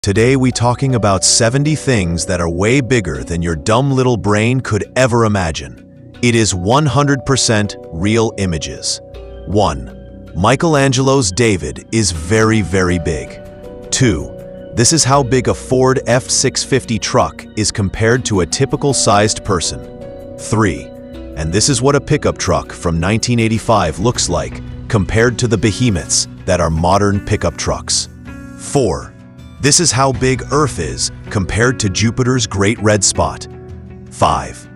Today we talking about 70 things that are way bigger than your dumb little brain could ever imagine. It is 100% real images. 1. Michelangelo's David is very, very big. 2. This is how big a Ford F-650 truck is compared to a typical sized person. 3. And this is what a pickup truck from 1985 looks like compared to the behemoths that are modern pickup trucks. 4. This is how big Earth is compared to Jupiter's Great Red Spot. 5.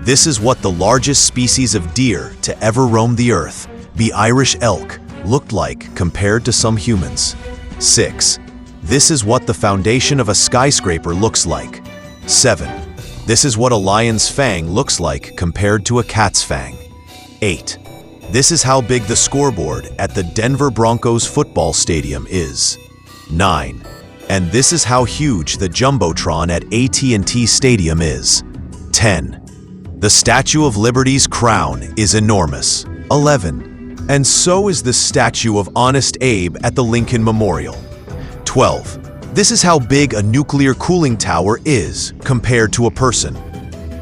This is what the largest species of deer to ever roam the Earth, the Irish elk, looked like compared to some humans. 6. This is what the foundation of a skyscraper looks like. 7. This is what a lion's fang looks like compared to a cat's fang. 8. This is how big the scoreboard at the Denver Broncos football stadium is. 9. And this is how huge the Jumbotron at AT&T Stadium is. 10. The Statue of Liberty's crown is enormous. 11. And so is the statue of Honest Abe at the Lincoln Memorial. 12. This is how big a nuclear cooling tower is compared to a person.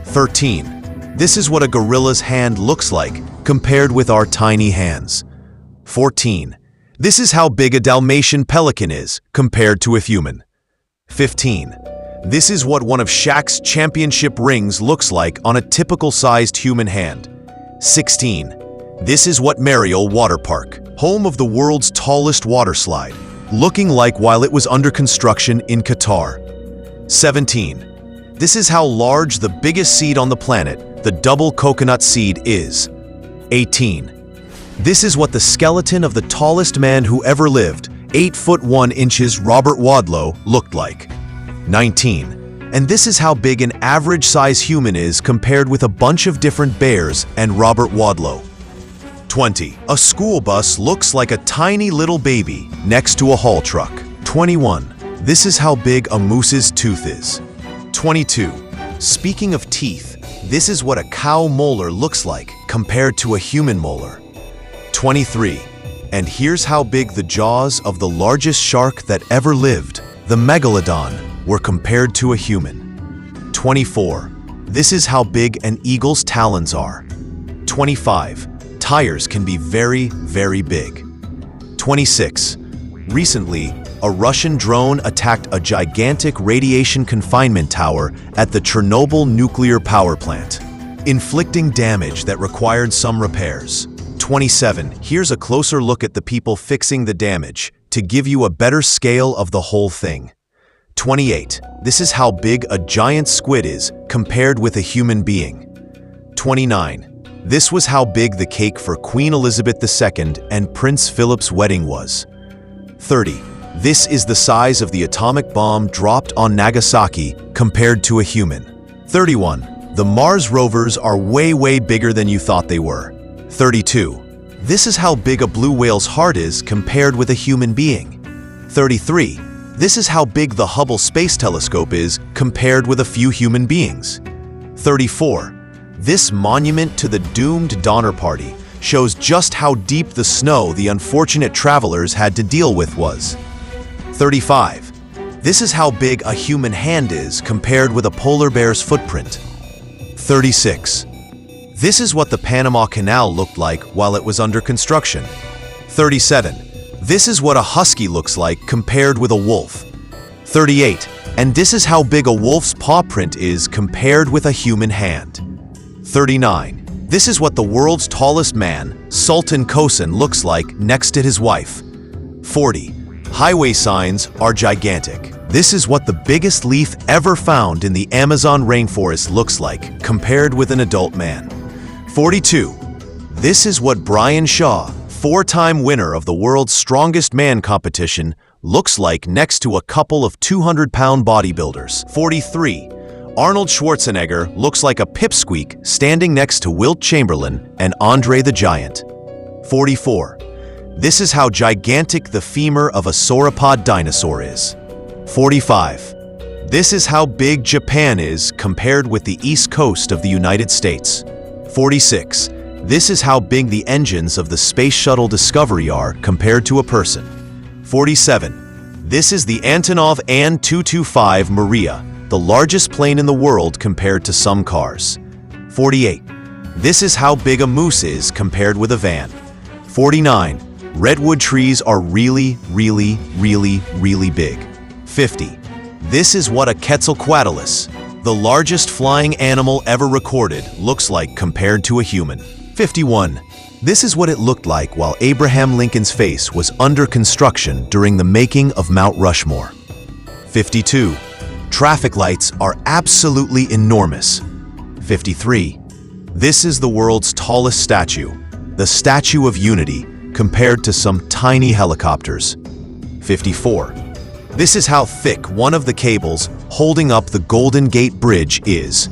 13. This is what a gorilla's hand looks like compared with our tiny hands. 14. This is how big a Dalmatian pelican is compared to a human. 15. This is what one of Shaq's championship rings looks like on a typical sized human hand. 16. This is what Mariel Water Park, home of the world's tallest water slide, looking like while it was under construction in Qatar. 17. This is how large the biggest seed on the planet, the double coconut seed, is. 18. This is what the skeleton of the tallest man who ever lived, 8 foot 1 inches Robert Wadlow, looked like. 19. And this is how big an average size human is compared with a bunch of different bears and Robert Wadlow. 20. A school bus looks like a tiny little baby next to a haul truck. 21. This is how big a moose's tooth is. 22. Speaking of teeth, this is what a cow molar looks like compared to a human molar. 23. And here's how big the jaws of the largest shark that ever lived, the Megalodon, were compared to a human. 24. This is how big an eagle's talons are. 25. Tires can be very, very big. 26. Recently, a Russian drone attacked a gigantic radiation confinement tower at the Chernobyl nuclear power plant, inflicting damage that required some repairs. 27. Here's a closer look at the people fixing the damage to give you a better scale of the whole thing. 28. This is how big a giant squid is compared with a human being. 29. This was how big the cake for Queen Elizabeth II and Prince Philip's wedding was. 30. This is the size of the atomic bomb dropped on Nagasaki compared to a human. 31. The Mars rovers are way, way bigger than you thought they were. 32. This is how big a blue whale's heart is compared with a human being. 33. This is how big the Hubble Space Telescope is compared with a few human beings. 34. This monument to the doomed Donner Party shows just how deep the snow the unfortunate travelers had to deal with was. 35. This is how big a human hand is compared with a polar bear's footprint. 36. This is what the Panama Canal looked like while it was under construction. 37. This is what a husky looks like compared with a wolf. 38. And this is how big a wolf's paw print is compared with a human hand. 39. This is what the world's tallest man, Sultan Kosin, looks like next to his wife. 40. Highway signs are gigantic. This is what the biggest leaf ever found in the Amazon rainforest looks like compared with an adult man. 42. This is what Brian Shaw, 4-time winner of the world's strongest man competition, looks like next to a couple of 200-pound bodybuilders. 43. Arnold Schwarzenegger looks like a pipsqueak standing next to Wilt Chamberlain and Andre the Giant. 44. This is how gigantic the femur of a sauropod dinosaur is. 45. This is how big Japan is compared with the east coast of the United States. 46. This is how big the engines of the Space Shuttle Discovery are compared to a person. 47. This is the Antonov An-225 Maria, the largest plane in the world compared to some cars. 48. This is how big a moose is compared with a van. 49. Redwood trees are really, really, really, really big. 50. This is what a Quetzalcoatlus, the largest flying animal ever recorded, looks like compared to a human. 51. This is what it looked like while Abraham Lincoln's face was under construction during the making of Mount Rushmore. 52. Traffic lights are absolutely enormous. 53. This is the world's tallest statue, the Statue of Unity, compared to some tiny helicopters. 54. This is how thick one of the cables holding up the Golden Gate Bridge is.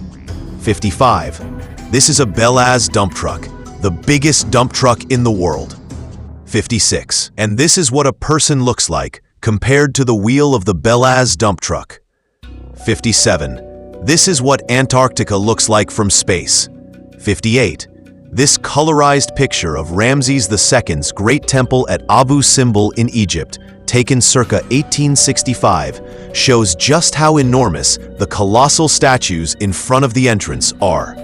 55. This is a Belaz dump truck, the biggest dump truck in the world. 56. And this is what a person looks like compared to the wheel of the Belaz dump truck. 57. This is what Antarctica looks like from space. 58. This colorized picture of Ramses II's Great Temple at Abu Simbel in Egypt, taken circa 1865, shows just how enormous the colossal statues in front of the entrance are.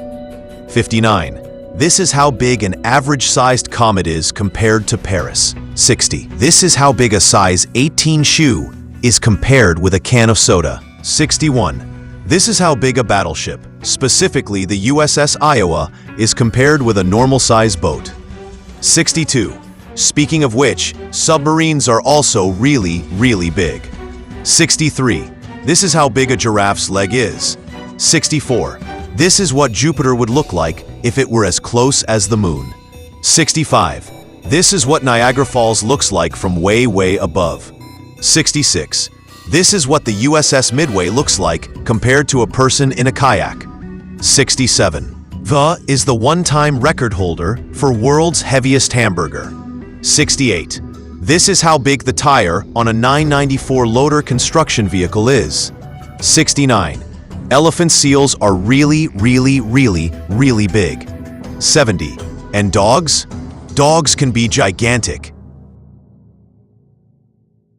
59. This is how big an average-sized comet is compared to Paris. 60. This is how big a size 18 shoe is compared with a can of soda. 61. This is how big a battleship, specifically the USS Iowa, is compared with a normal-sized boat. 62. Speaking of which, submarines are also really, really big. 63. This is how big a giraffe's leg is. 64. This is what Jupiter would look like if it were as close as the moon. 65. This is what Niagara Falls looks like from way, way above. 66. This is what the USS Midway looks like compared to a person in a kayak. 67. The is the one-time record holder for world's heaviest hamburger. 68. This is how big the tire on a 994 loader construction vehicle is. 69. Elephant seals are really, really, really, really big. 70. And dogs? Dogs can be gigantic.